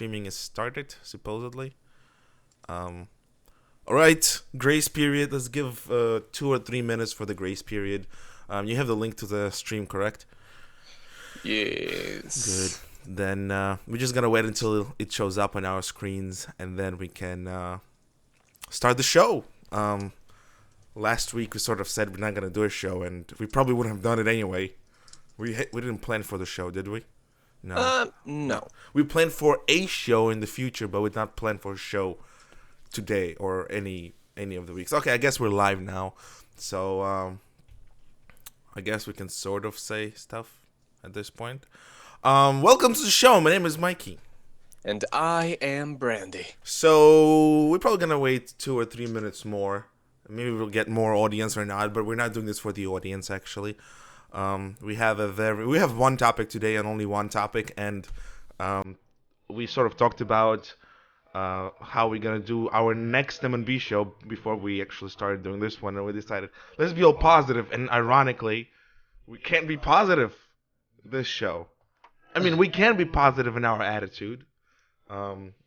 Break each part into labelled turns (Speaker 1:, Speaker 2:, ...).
Speaker 1: streaming is started, supposedly. Um, all right, grace period. Let's give 2 or 3 minutes for the grace period. You have the link to the stream, correct? Good.
Speaker 2: Yes.
Speaker 1: Then we're just gonna wait until it shows up on our screens, and then we can start the show. Last week we sort of said we're not gonna do a show, and we probably wouldn't have done it anyway. We didn't plan for the show, did we? No.
Speaker 2: No.
Speaker 1: We planned for a show in the future, but we did not plan for a show today or any of the weeks. Okay, I guess we're live now, so I guess we can sort of say stuff at this point. Welcome to the show. My name is Mikey.
Speaker 2: And I am Brandy.
Speaker 1: So we're probably gonna wait 2 or 3 minutes more. Maybe we'll get more audience or not, but we're not doing this for the audience actually. We have one topic today and only one topic, and we sort of talked about how we're gonna do our next M&B show before we actually started doing this one, and we decided let's be all positive. And ironically, we can't be positive this show. I mean, we can be positive in our attitude.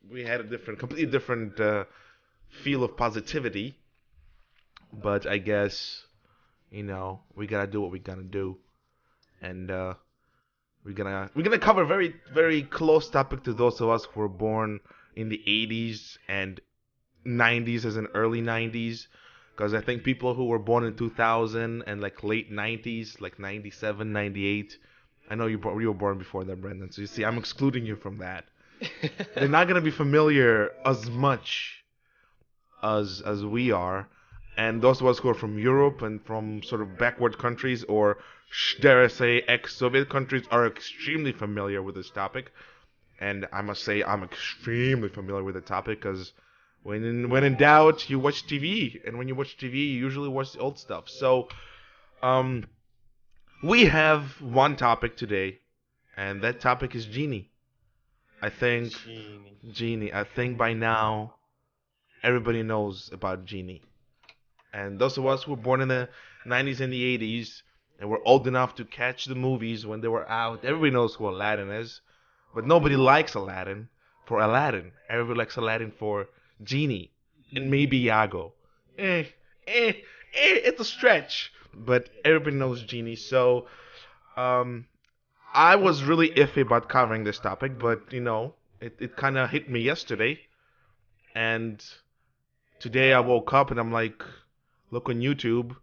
Speaker 1: We had a completely different feel of positivity, but I guess we gotta do what we gotta do, and we're gonna cover a very very close topic to those of us who were born in the 80s and 90s, as in early 90s, because I think people who were born in 2000 and like late 90s, like 97, 98. I know you were born before that, Brendan. So you see, I'm excluding you from that. They're not gonna be familiar as much as we are, and those of us who are from Europe and from sort of backward countries, or dare I say ex-Soviet countries, are extremely familiar with this topic. And I must say I'm extremely familiar with the topic, because when in doubt, you watch TV, and when you watch TV, you usually watch the old stuff. So we have one topic today, and that topic is Genie. I think Genie. I think by now everybody knows about Genie. And those of us who were born in the 90s and the 80s and were old enough to catch the movies when they were out, everybody knows who Aladdin is. But nobody likes Aladdin for Aladdin. Everybody likes Aladdin for Genie and maybe Iago. It's a stretch. But everybody knows Genie. So I was really iffy about covering this topic, but it kind of hit me yesterday. And today I woke up and I'm like, look on YouTube,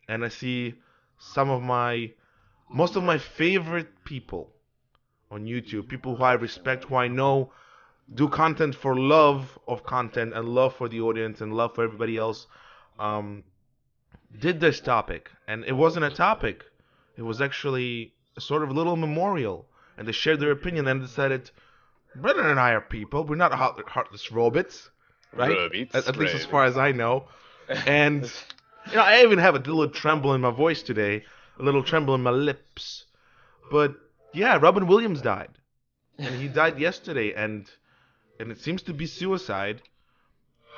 Speaker 1: and I see most of my favorite people on YouTube, people who I respect, who I know do content for love of content and love for the audience and love for everybody else, did this topic. And it wasn't a topic. It was actually a sort of little memorial. And they shared their opinion and decided, Brennan and I are people. We're not heartless robots, right? At least as far as I know. And I even have a little tremble in my voice today, a little tremble in my lips. But yeah, Robin Williams died, and he died yesterday, and it seems to be suicide.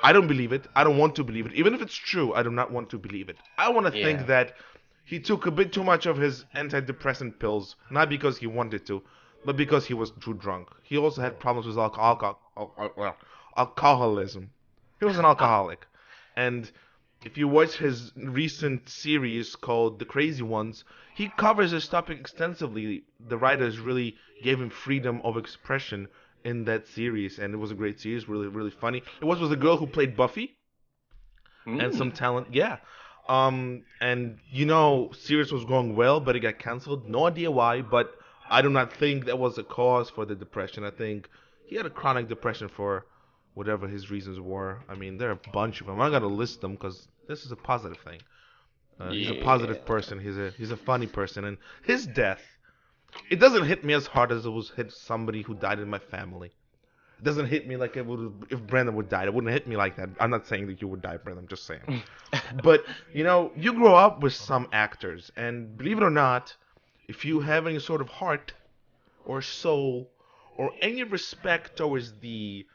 Speaker 1: I don't believe it. I don't want to believe it. Even if it's true, I do not want to believe it. I want to think that he took a bit too much of his antidepressant pills, not because he wanted to, but because he was too drunk. He also had problems with alcoholism. He was an alcoholic. And if you watch his recent series called The Crazy Ones, he covers this topic extensively. The writers really gave him freedom of expression in that series, and it was a great series, really, really funny. It was with a girl who played Buffy, and some talent, yeah. And series was going well, but it got canceled. No idea why, but I do not think that was a cause for the depression. I think he had a chronic depression for whatever his reasons were. I mean, there are a bunch of them. I'm not gonna list them because this is a positive thing. He's a positive person. He's a funny person, and his death, it doesn't hit me as hard as it was hit somebody who died in my family. It doesn't hit me like it would if Brandon would die. It wouldn't hit me like that. I'm not saying that you would die, Brandon. I'm just saying. But you grow up with some actors, and believe it or not, if you have any sort of heart or soul or any respect towards the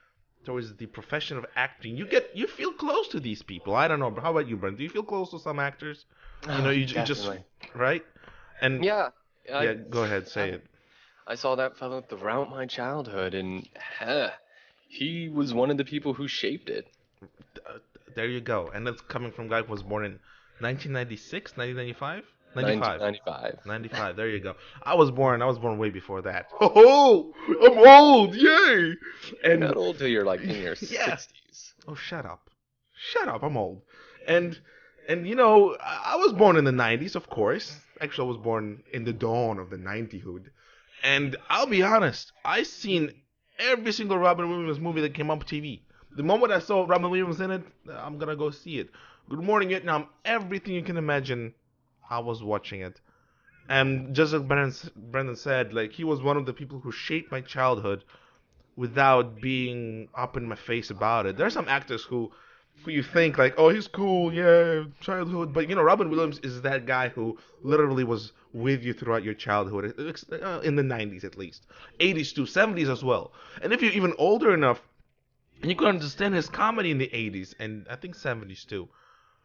Speaker 1: profession of acting, you feel close to these people. I don't know, but how about you, Brent? Do you feel close to some actors? You just
Speaker 2: Definitely.
Speaker 1: right? And
Speaker 2: Yeah.
Speaker 1: yeah, go ahead, say it.
Speaker 2: I saw that fellow throughout my childhood, and he was one of the people who shaped it.
Speaker 1: Uh, there you go. And that's coming from a guy who was born in 1996, 1995, 95.
Speaker 2: 1995.
Speaker 1: 95. There you go. I was born way before that. Oh, I'm old. Yay.
Speaker 2: You're
Speaker 1: And
Speaker 2: not old till you're like in your
Speaker 1: yeah.
Speaker 2: 60s.
Speaker 1: Oh, shut up. Shut up. I'm old. And I was born in the 90s, of course. Actually, I was born in the dawn of the 90hood. And I'll be honest, I seen every single Robin Williams movie that came up TV. The moment I saw Robin Williams in it, I'm gonna go see it. Good Morning Vietnam, everything you can imagine, I was watching it. And just like Brendan said, like he was one of the people who shaped my childhood without being up in my face about it. There are some actors who you think like, oh, he's cool, yeah, childhood, but Robin Williams is that guy who literally was with you throughout your childhood, in the 90s at least, 80s too, 70s as well. And if you're even older enough, and you can understand his comedy in the 80s and I think 70s too,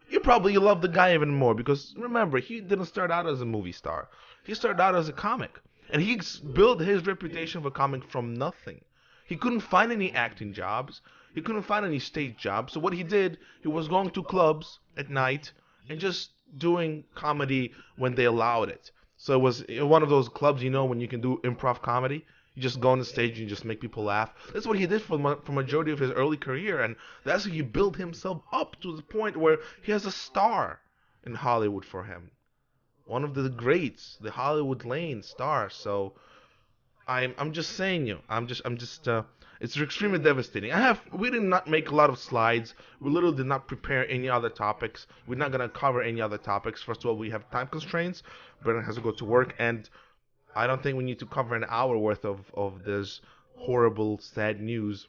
Speaker 1: you probably love the guy even more because remember, he didn't start out as a movie star. He started out as a comic. And he built his reputation of a comic from nothing. He couldn't find any acting jobs. He couldn't find any stage jobs. So what he did, he was going to clubs at night and just doing comedy when they allowed it. So it was one of those clubs, when you can do improv comedy. You just go on the stage and you just make people laugh. That's what he did for majority of his early career, and that's how he built himself up to the point where he has a star in Hollywood for him. One of the greats, the Hollywood Lane star. So I'm just saying it's extremely devastating. We did not make a lot of slides. We literally did not prepare any other topics. We're not gonna cover any other topics. First of all, we have time constraints. Brennan has to go to work, and I don't think we need to cover an hour worth of this horrible, sad news.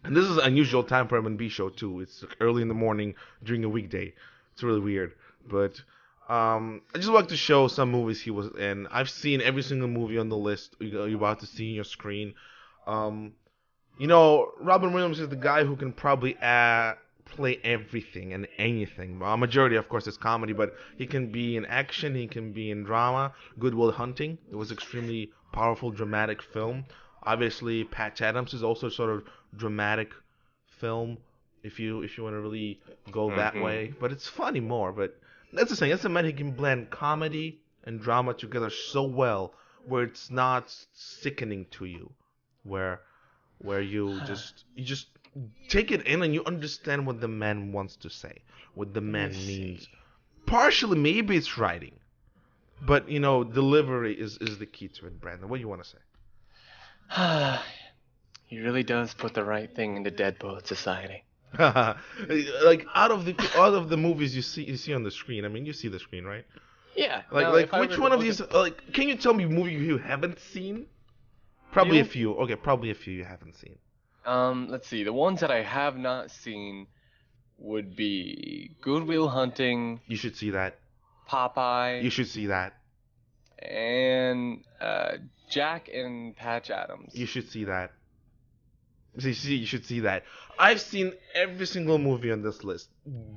Speaker 1: And this is an unusual time for M&B show too. It's early in the morning during a weekday. It's really weird, but I just like to show some movies he was in. I've seen every single movie on the list you're about to see on your screen. Um, Robin Williams is the guy who can probably play everything and anything. A majority, of course, is comedy, but he can be in action, he can be in drama. Good Will Hunting, it was extremely powerful, dramatic film. Obviously, Patch Adams is also sort of dramatic film, if you want to really go that way. But it's funny more. But that's the thing. That's a man who can blend comedy and drama together so well, where it's not sickening to you, where you just take it in and you understand what the man wants to say, what the man means. Partially, maybe it's writing, but delivery is the key to it. Brandon, what do you want to say?
Speaker 2: He really does put the right thing into Dead Poet Society.
Speaker 1: Like out of the movies you see on the screen. I mean, you see the screen, right?
Speaker 2: Yeah.
Speaker 1: Like which one of these? Like, can you tell me a movie you haven't seen? Probably a few. Okay, probably a few you haven't seen.
Speaker 2: Let's see. The ones that I have not seen would be Good Will Hunting.
Speaker 1: You should see that.
Speaker 2: Popeye.
Speaker 1: You should see that.
Speaker 2: And Jack and Patch Adams.
Speaker 1: You should see that. See, you should see that. I've seen every single movie on this list.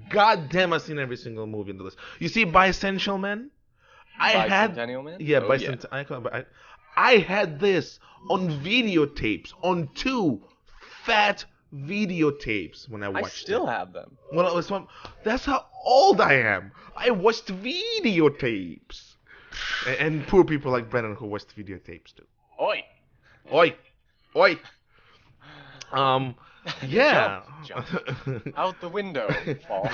Speaker 1: God damn, I've seen every single movie on the list. You see Bicentennial Man?
Speaker 2: Bicentennial Man?
Speaker 1: Yeah, Bicentennial. I had this on videotapes, on 2 fat videotapes when I watched it.
Speaker 2: I still have them.
Speaker 1: Well, that's how old I am. I watched videotapes. And poor people like Brennan who watched videotapes too.
Speaker 2: Oi!
Speaker 1: Oi! Oi! Yeah.
Speaker 2: Jump. Out the window, fall.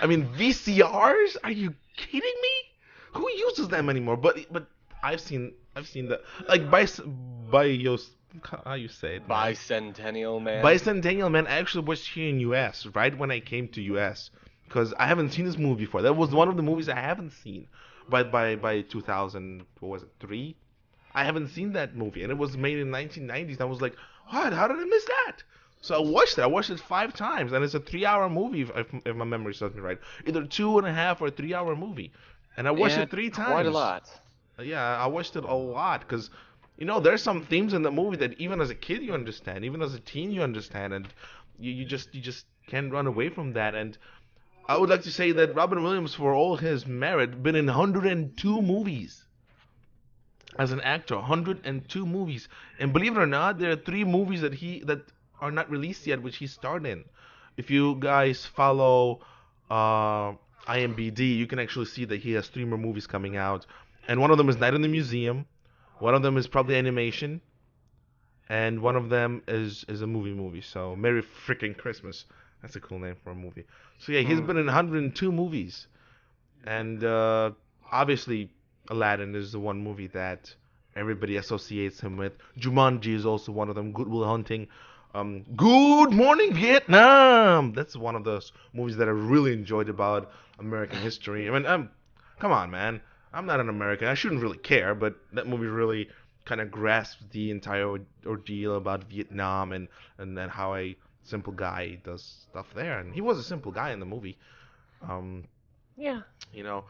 Speaker 1: I mean, VCRs? Are you kidding me? Who uses them anymore? But I've seen that, like, how you say it?
Speaker 2: Bicentennial Man.
Speaker 1: Bicentennial Man actually was here in US right when I came to US, because I haven't seen this movie before. That was one of the movies I haven't seen. By 2000, what was it, 3? I haven't seen that movie, and it was made in 1990s. I was like, what? How did I miss that? So I watched it. I watched it 5 times, and it's a 3-hour movie, if my memory serves me right. Either 2.5 or 3-hour movie, and I watched it 3 times.
Speaker 2: Quite a lot.
Speaker 1: Yeah, I watched it a lot because, there's some themes in the movie that even as a kid you understand, even as a teen you understand, and you just can't run away from that. And I would like to say that Robin Williams, for all his merit, been in 102 movies. as an actor. 102 movies, and believe it or not, there are 3 movies that are not released yet, which he starred in. If you guys follow IMBD, you can actually see that he has 3 more movies coming out, and one of them is Night in the Museum, one of them is probably animation, and one of them is a movie. So Merry freaking Christmas. That's a cool name for a movie. So yeah, he's been in 102 movies, and obviously Aladdin is the one movie that everybody associates him with. Jumanji is also one of them. Good Will Hunting. Good Morning Vietnam. That's one of those movies that I really enjoyed about American history. I mean, come on, man. I'm not an American. I shouldn't really care, but that movie really kind of grasped the entire ordeal about Vietnam and how a simple guy does stuff there. And he was a simple guy in the movie. Um,
Speaker 2: Yeah.
Speaker 1: you know,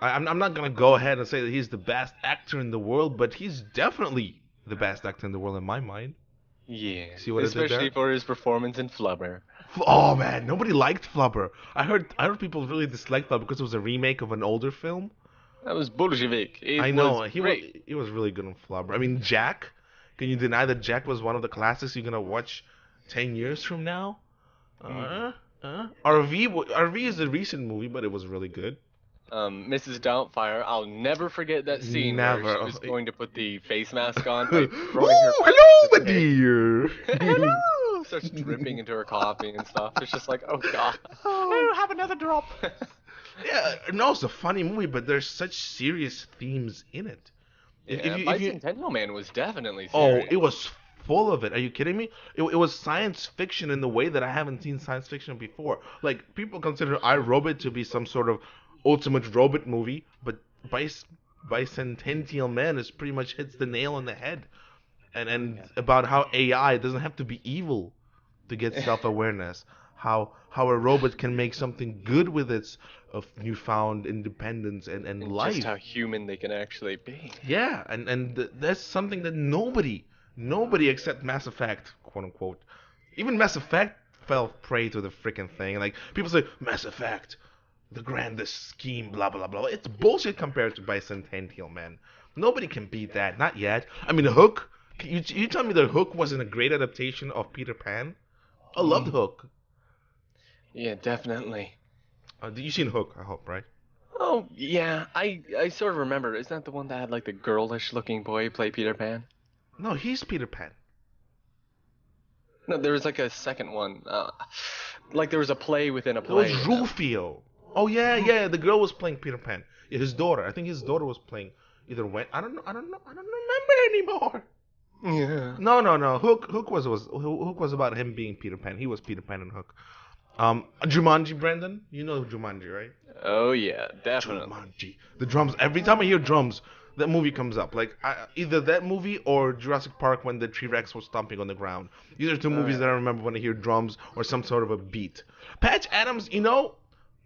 Speaker 1: I'm not gonna go ahead and say that he's the best actor in the world, but he's definitely the best actor in the world in my mind.
Speaker 2: Yeah.
Speaker 1: See what I did there?
Speaker 2: Especially for his performance in Flubber.
Speaker 1: Oh man, nobody liked Flubber. I heard people really disliked Flubber because it was a remake of an older film.
Speaker 2: That was Bolshevik. It
Speaker 1: I know
Speaker 2: was great.
Speaker 1: he was really good in Flubber. I mean, Jack. Can you deny that Jack was one of the classics you're gonna watch 10 years from now? RV is a recent movie, but it was really good.
Speaker 2: Mrs. Doubtfire, I'll never forget that scene
Speaker 1: Never.
Speaker 2: where she was going to put the face mask on by throwing her
Speaker 1: Oh,
Speaker 2: face
Speaker 1: hello,
Speaker 2: to
Speaker 1: my
Speaker 2: the head.
Speaker 1: dear.
Speaker 2: Hello! Starts dripping into her coffee and stuff. It's just like, oh god. Oh, have another drop.
Speaker 1: Yeah, no, it's a funny movie, but there's such serious themes in it.
Speaker 2: Yeah, Bicentennial Man was definitely
Speaker 1: Oh,
Speaker 2: serious.
Speaker 1: it was full of it. Are you kidding me? It was science fiction in the way that I haven't seen science fiction before. Like, people consider I, Robot to be some sort of ultimate robot movie, but Bicentennial Man is pretty much hits the nail on the head. And about how AI doesn't have to be evil to get self-awareness. How a robot can make something good with its of newfound independence and life.
Speaker 2: Just how human they can actually be.
Speaker 1: Yeah, and that's something that nobody except Mass Effect, quote unquote, even Mass Effect fell prey to the freaking thing. Like, people say Mass Effect, the grandest scheme, blah blah blah. It's bullshit compared to Bicentennial Man. Nobody can beat that, not yet. I mean, Hook. You tell me that Hook wasn't a great adaptation of Peter Pan? I loved Hook.
Speaker 2: Yeah, definitely.
Speaker 1: You seen Hook? I hope, right?
Speaker 2: Oh, yeah, I sort of remember. Isn't that the one that had like the girlish looking boy play Peter Pan?
Speaker 1: No, he's Peter Pan.
Speaker 2: No, there was like a second one. Like there was a play within a
Speaker 1: It
Speaker 2: play.
Speaker 1: was Rufio. Oh yeah. The girl was playing Peter Pan. Yeah, his daughter. I think his daughter was playing either when. I don't know. I don't remember anymore.
Speaker 2: Yeah.
Speaker 1: No. Hook was about him being Peter Pan. He was Peter Pan in Hook. Jumanji, Brandon. You know Jumanji, right?
Speaker 2: Oh yeah, definitely.
Speaker 1: Jumanji. The drums. Every time I hear drums, that movie comes up. Like, either that movie or Jurassic Park when the T-Rex was stomping on the ground. These are 2 movies that I remember when I hear drums or some sort of a beat. Patch Adams,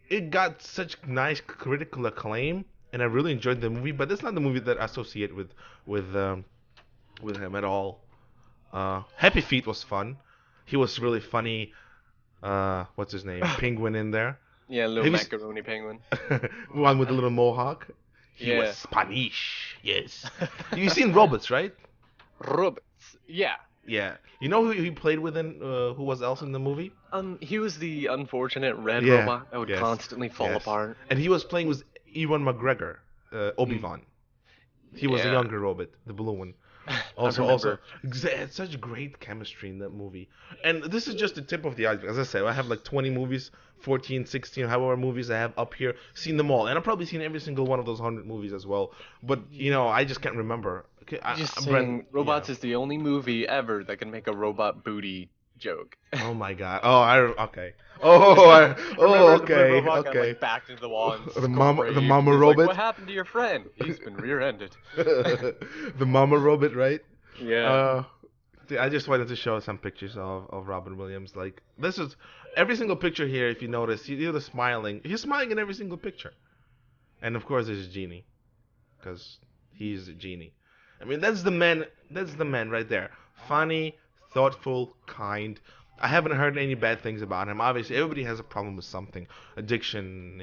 Speaker 1: it got such nice critical acclaim, and I really enjoyed the movie. But it's not the movie that I associate with him at all. Happy Feet was fun. He was really funny. What's his name? Penguin in there.
Speaker 2: Yeah, little macaroni penguin.
Speaker 1: One with a little mohawk. He was Spanish. Yes. You've seen Robots, right?
Speaker 2: Robots. Yeah.
Speaker 1: Yeah. You know who he played with who was else in the movie?
Speaker 2: He was the unfortunate red
Speaker 1: Yeah,
Speaker 2: robot that would constantly fall apart.
Speaker 1: And he was playing with Ewan McGregor, Obi-Wan. He was a younger robot, the blue one. Also, they had such great chemistry in that movie. And this is just the tip of the iceberg. As I said, I have like 20 movies, 14, 16, however movies I have up here. Seen them all. And I've probably seen every single one of those 100 movies as well. But, I just can't remember. Okay,
Speaker 2: Robots is the only movie ever that can make a robot booty joke.
Speaker 1: Oh my god. Okay.
Speaker 2: The robot got, like, backed into the wall and
Speaker 1: the mama
Speaker 2: He's
Speaker 1: robot.
Speaker 2: like, what happened to your friend? He's been rear-ended.
Speaker 1: The mama robot, right?
Speaker 2: Yeah.
Speaker 1: I just wanted to show some pictures of Robin Williams. Like, this is every single picture here. If you notice, you're the smiling. He's smiling in every single picture. And of course, there's Genie, because he's a genie. I mean, that's the man. That's the man right there. Funny, thoughtful, kind. I haven't heard any bad things about him. Obviously, everybody has a problem with something, addiction,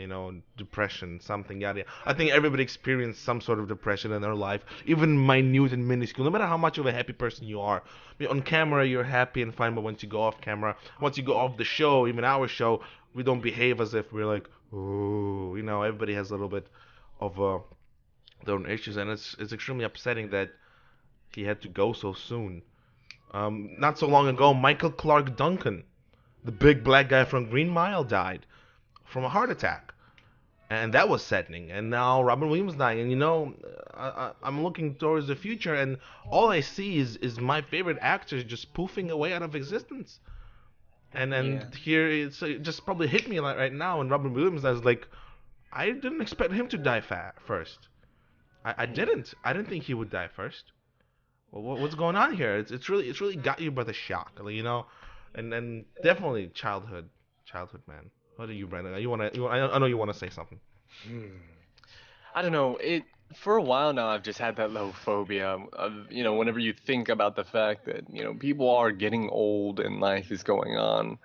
Speaker 1: depression, something, yada yada. I think everybody experienced some sort of depression in their life, even minute and minuscule. No matter how much of a happy person you are, on camera you're happy and fine, but once you go off camera, once you go off the show, even our show, we don't behave as if we're like, oh, everybody has a little bit of their own issues, and it's extremely upsetting that he had to go so soon. Not so long ago, Michael Clark Duncan, the big black guy from Green Mile, died from a heart attack, and that was saddening. And now Robin Williams dying, and I'm looking towards the future, and all I see is my favorite actors just poofing away out of existence. And
Speaker 2: Yeah.
Speaker 1: here it just probably hit me like right now, and Robin Williams, I was like, I didn't expect him to die first. I didn't. I didn't think he would die first. Well, what's going on here? It's really got you by the shock, and definitely childhood, man. What are you, Brandon? I know you wanna say something.
Speaker 2: I don't know. For a while now, I've just had that little phobia of, whenever you think about the fact that, people are getting old and life is going on,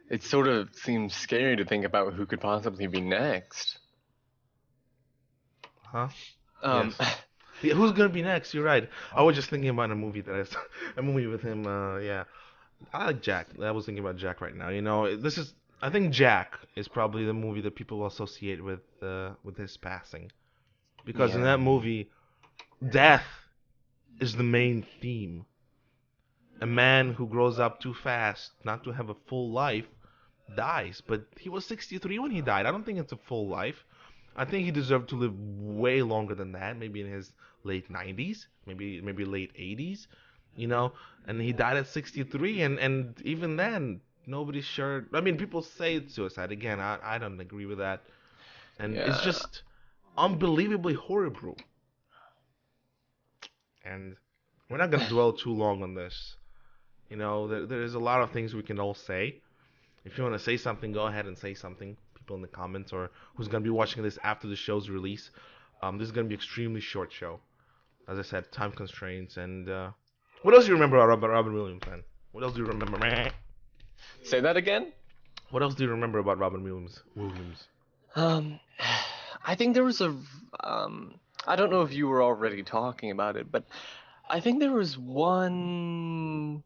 Speaker 2: it sort of seems scary to think about who could possibly be next.
Speaker 1: Huh?
Speaker 2: Um,
Speaker 1: Yes. Yeah, who's gonna be next? You're right. I was just thinking about a movie a movie with him. Yeah, I like Jack. I was thinking about Jack right now. I think Jack is probably the movie that people associate with his passing, because in
Speaker 2: yeah.
Speaker 1: that movie, death is the main theme. A man who grows up too fast, not to have a full life, dies. But he was 63 when he died. I don't think it's a full life. I think he deserved to live way longer than that, maybe in his late 90s, maybe late 80s, and he died at 63, and even then, nobody's sure. I mean, people say it's suicide. Again, I don't agree with that. And it's
Speaker 2: Yeah.
Speaker 1: just unbelievably horrible. And we're not going to dwell too long on this. There's a lot of things we can all say. If you want to say something, go ahead and say something. People in the comments, or who's going to be watching this after the show's release. This is going to be an extremely short show. As I said, time constraints. And what else do you remember about Robin Williams, man? What else do you remember, man?
Speaker 2: Say that again?
Speaker 1: What else do you remember about Robin Williams?
Speaker 2: Um, I think there was I don't know if you were already talking about it, but I think there was one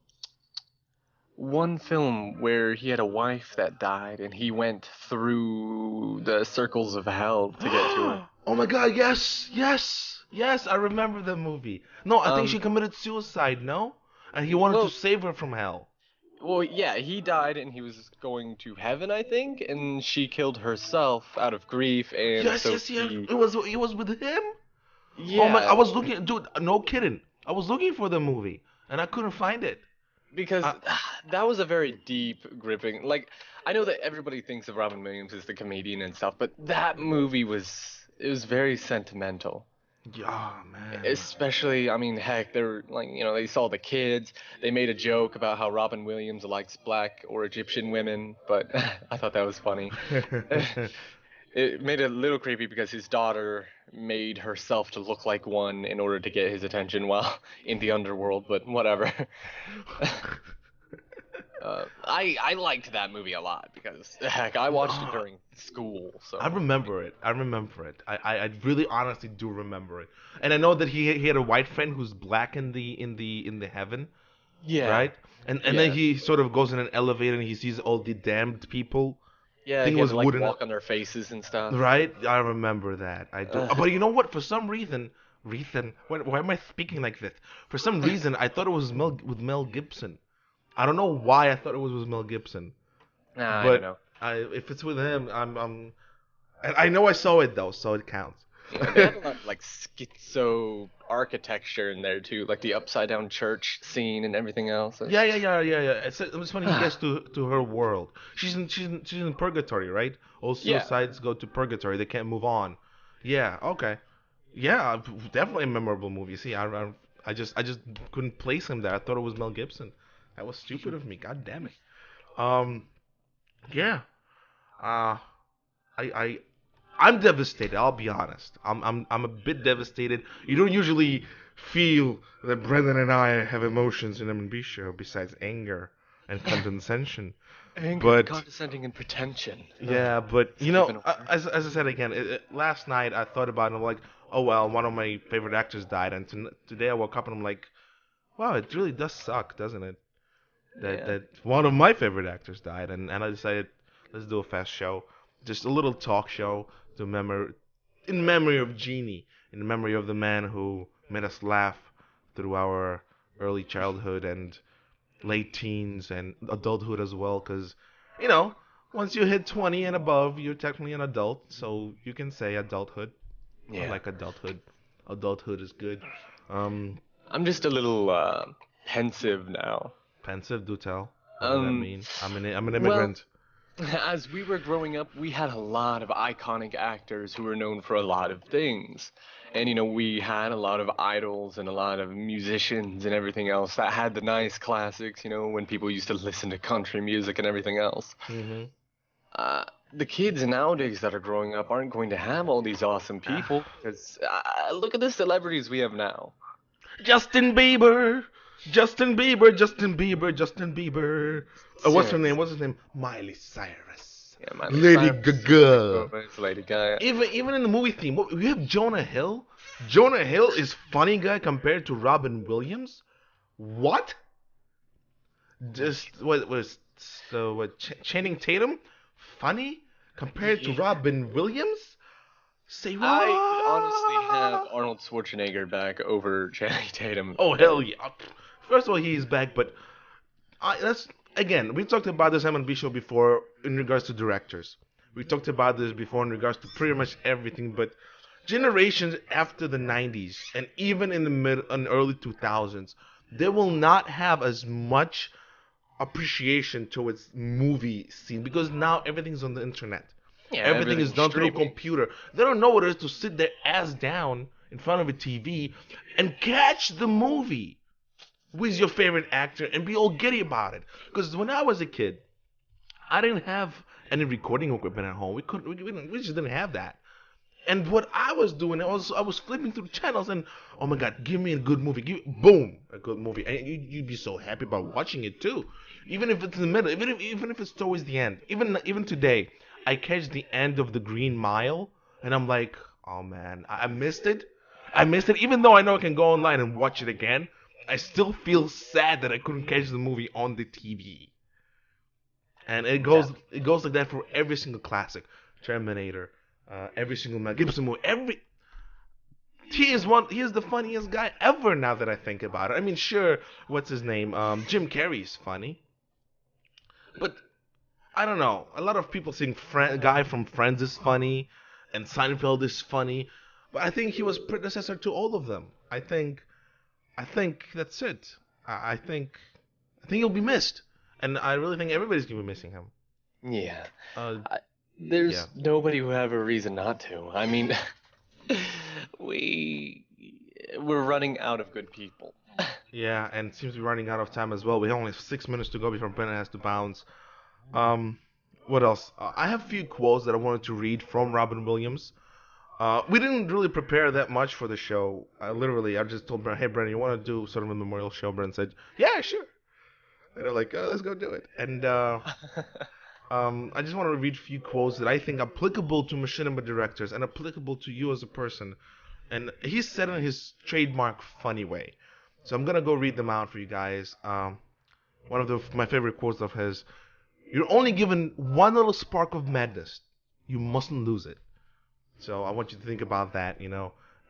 Speaker 2: film where he had a wife that died and he went through the circles of hell to get to her.
Speaker 1: Oh my God! Yes! I remember the movie. No, I think she committed suicide. No, and he wanted
Speaker 2: Well,
Speaker 1: to save her from hell.
Speaker 2: well, yeah, he died and he was going to heaven, I think, and she killed herself out of grief, and
Speaker 1: Yes,
Speaker 2: so
Speaker 1: yes, yes.
Speaker 2: he,
Speaker 1: It was with him. Oh my! I
Speaker 2: yeah,
Speaker 1: was looking, dude. No kidding. I was looking for the movie and I couldn't find it.
Speaker 2: because
Speaker 1: I,
Speaker 2: that was a very deep, gripping. Like, I know that everybody thinks of Robin Williams as the comedian and stuff, but that movie was very sentimental.
Speaker 1: yeah, man.
Speaker 2: Especially, I mean, heck, they're like, they saw the kids. They made a joke about how Robin Williams likes black or Egyptian women, but I thought that was funny. It made it a little creepy because his daughter made herself to look like one in order to get his attention while in the underworld, but whatever. I liked that movie a lot because heck, I watched it during school. So
Speaker 1: I remember it. I really honestly do remember it. And I know that he had a white friend who's black in the heaven,
Speaker 2: yeah,
Speaker 1: right? And then
Speaker 2: yeah,
Speaker 1: he sort of goes in an elevator and he sees all the damned people. I
Speaker 2: yeah.
Speaker 1: think
Speaker 2: He
Speaker 1: it
Speaker 2: had
Speaker 1: was
Speaker 2: to like
Speaker 1: wooden,
Speaker 2: walk on their faces and stuff.
Speaker 1: right? I remember that. I do.
Speaker 2: Ugh.
Speaker 1: But you know what? For some reason, why am I speaking like this? For some reason, I thought it was Mel Gibson. I don't know why I thought it was with Mel Gibson.
Speaker 2: Nah, I don't
Speaker 1: But
Speaker 2: know.
Speaker 1: if it's with him, and I know I saw it though, so it counts.
Speaker 2: Yeah, they had a lot of like schizo architecture in there too, like the upside down church scene and everything else.
Speaker 1: Yeah. It's funny he gets to her world. She's in purgatory, right? All
Speaker 2: Yeah.
Speaker 1: suicides go to purgatory. They can't move on. Yeah. Okay. Yeah. Definitely a memorable movie. See, I just couldn't place him there. I thought it was Mel Gibson. That was stupid of me. God damn it. Um. Yeah. Uh. I I'm devastated. I'll be honest. I'm a bit devastated. You don't usually feel that Brendan and I have emotions in M&B show besides anger. and condescension.
Speaker 2: Anger,
Speaker 1: But
Speaker 2: condescending, and pretension.
Speaker 1: yeah, but you know,
Speaker 2: Skipping over.
Speaker 1: as I said again, last night I thought about it. I'm like, oh well, one of my favorite actors died, and today I woke up and I'm like, wow, it really does suck, doesn't it? That
Speaker 2: Yeah.
Speaker 1: one of my favorite actors died, and I decided let's do a fast show, just a little talk show to in memory of Genie, in memory of the man who made us laugh through our early childhood and late teens and adulthood as well. Because you know, once you hit 20 and above, you're technically an adult, so you can say adulthood. I
Speaker 2: Yeah.
Speaker 1: like adulthood. Adulthood is good. Um,
Speaker 2: I'm just a little pensive now.
Speaker 1: Pensive, do tell. What does that
Speaker 2: Um,
Speaker 1: mean? I'm an
Speaker 2: well,
Speaker 1: immigrant.
Speaker 2: as we were growing up, we had a lot of iconic actors who were known for a lot of things. And, we had a lot of idols and a lot of musicians and everything else that had the nice classics, when people used to listen to country music and everything else.
Speaker 1: Hmm.
Speaker 2: Uh, the kids nowadays that are growing up aren't going to have all these awesome people because look at the celebrities we have now.
Speaker 1: Justin Bieber, Justin Bieber, Justin Bieber, Justin Bieber. What's her name?
Speaker 2: Seriously.
Speaker 1: What's his name? Miley Cyrus,
Speaker 2: Yeah, Miley
Speaker 1: Lady
Speaker 2: Cyrus, Selena
Speaker 1: Gaga.
Speaker 2: Gomez, Lady Gaga.
Speaker 1: Even in the movie theme, we have Jonah Hill. Jonah Hill is funny guy compared to Robin Williams. What? Just what was so what? Channing Tatum, funny compared to
Speaker 2: Yeah.
Speaker 1: Robin Williams. Say
Speaker 2: I would honestly have
Speaker 1: what?
Speaker 2: Arnold Schwarzenegger back over Channing Tatum.
Speaker 1: Oh hell yeah! First of all, he's back, but that's again. We talked about this M&B show before in regards to directors. We talked about this before in regards to pretty much everything, but generations after the 90s and even in the mid and early 2000s, they will not have as much appreciation towards movie scene because now everything's on the internet.
Speaker 2: Yeah,
Speaker 1: Everything is
Speaker 2: everything's
Speaker 1: done through a
Speaker 2: streaming.
Speaker 1: computer. They don't know what it is to sit their ass down in front of a TV and catch the movie with your favorite actor and be all giddy about it. Because when I was a kid, I didn't have any recording equipment at home. We just didn't have that. And what I was doing, I was flipping through channels and oh my god, give me a good movie, boom, a good movie, and you'd be so happy about watching it too, even if it's in the middle, even if it's towards the end, even today, I catch the end of the Green Mile, and I'm like, oh man, I missed it, even though I know I can go online and watch it again, I still feel sad that I couldn't catch the movie on the TV, and it
Speaker 2: Yeah.
Speaker 1: goes like that for every single classic, Terminator, every single Mel Gibson movie, every he is the funniest guy ever now that I think about it. I mean, sure, what's his name? Jim Carrey's funny, but I don't know. A lot of people think guy from Friends is funny, and Seinfeld is funny, but I think he was predecessor to all of them. I think that's it. I think he'll be missed, and I really think everybody's gonna be missing him.
Speaker 2: Yeah.
Speaker 1: Uh,
Speaker 2: I,
Speaker 1: yeah.
Speaker 2: there's nobody who have a reason not to. I mean, we we're running out of good people.
Speaker 1: Yeah, and it seems to be running out of time as well. We only have 6 minutes to go before Brennan has to bounce. Um, what else? I have a few quotes that I wanted to read from Robin Williams. We didn't really prepare that much for the show. I just told Brennan, hey, Brennan, you want to do sort of a memorial show? Brennan said, yeah, sure. And they're like, let's go do it. And I just want to read a few quotes that I think are applicable to machinima directors and applicable to you as a person. And he said in his trademark funny way. So I'm gonna go read them out for you guys. One of my favorite quotes of his: "You're only given one little spark of madness. You mustn't lose it." So I want you to think about that.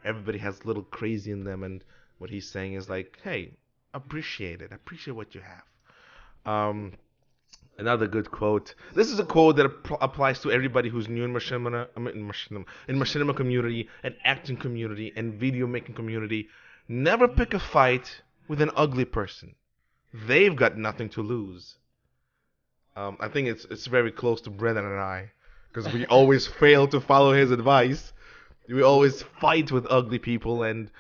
Speaker 1: Everybody has a little crazy in them, and what he's saying is like, hey, appreciate it. Appreciate what you have. Another good quote. This is a quote that applies to everybody who's new in machinima, in machinima community, and acting community, and video making community. Never pick a fight with an ugly person. They've got nothing to lose. I think it's very close to Brennan and I, because we always fail to follow his advice. We always fight with ugly people, and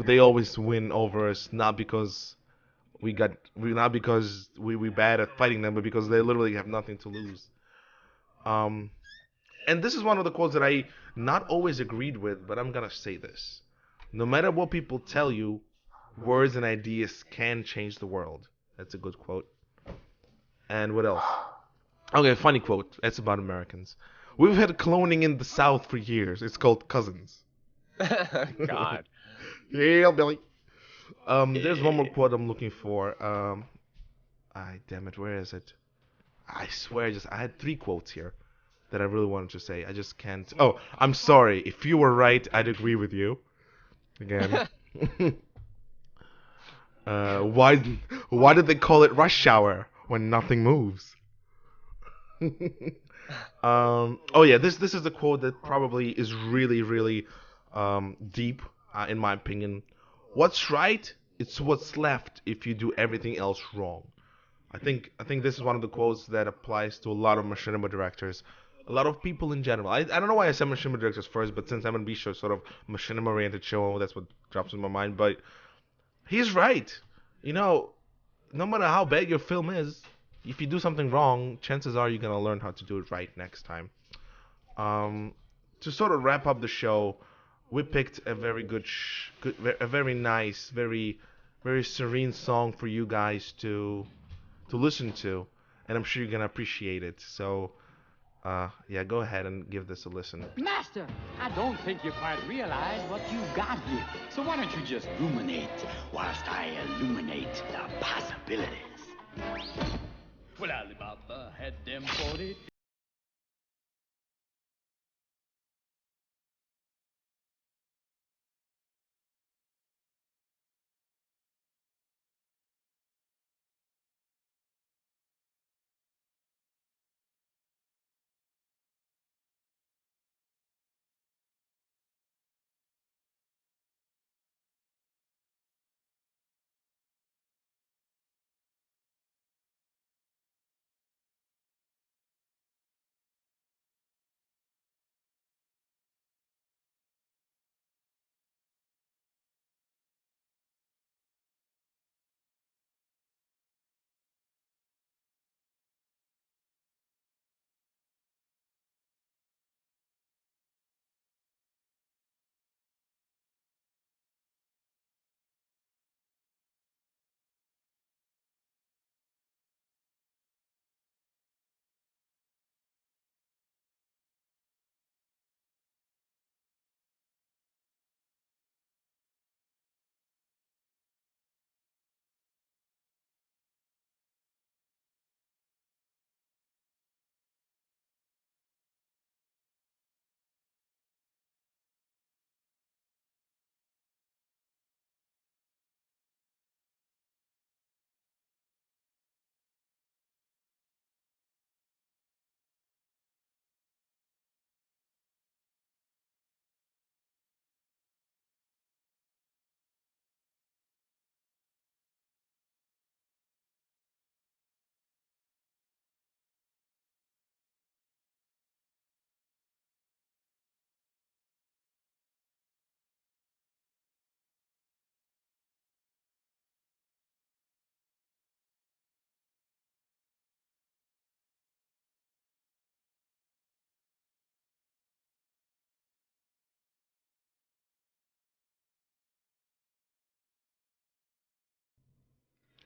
Speaker 1: they always win over us, not because we bad at fighting them, but because they literally have nothing to lose. Um, and this is one of the quotes that I not always agreed with, but I'm gonna say this: no matter what people tell you, words and ideas can change the world. That's a good quote. And what else? Okay, funny quote. It's about Americans. We've had cloning in the South for years. It's called cousins.
Speaker 2: God.
Speaker 1: Yeah, Billy. There's one more quote I'm looking for. Damn it, where is it? I swear, I had three quotes here that I really wanted to say. I just can't. Oh, I'm sorry. If you were right, I'd agree with you. Again. Why did they call it rush hour when nothing moves? Oh yeah, this is a quote that probably is really really deep in my opinion. What's right? It's what's left if you do everything else wrong. I think this is one of the quotes that applies to a lot of machinima directors, a lot of people in general. I don't know why I said machinima directors first, but since M&B show is sort of machinima oriented show, that's what drops in my mind. But he's right. You know, no matter how bad your film is, if you do something wrong, chances are you're gonna learn how to do it right next time. Um, to sort of wrap up the show, we picked a very a very nice, very serene song for you guys to listen to, and I'm sure you're gonna appreciate it. So, yeah, go ahead and give this a listen.
Speaker 3: Master, I don't think you quite realize what you've got here. So why don't you just ruminate whilst I illuminate the possibilities? Well, Alibaba had them 40.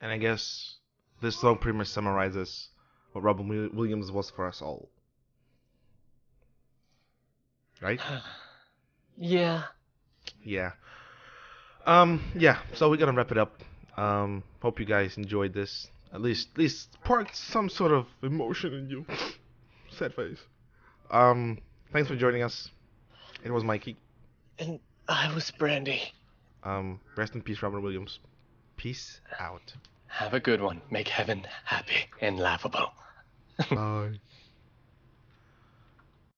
Speaker 1: And I guess this song pretty much summarizes what Robin Williams was for us all, right?
Speaker 2: Yeah.
Speaker 1: Yeah. Yeah. So we're gonna wrap it up. Hope you guys enjoyed this. At least sparked some sort of emotion in you. Sad face. Thanks for joining us. It was Mikey.
Speaker 2: And I was Brandy.
Speaker 1: Rest in peace, Robin Williams. Peace out.
Speaker 2: Have a good one. Make heaven happy and laughable.
Speaker 1: Bye.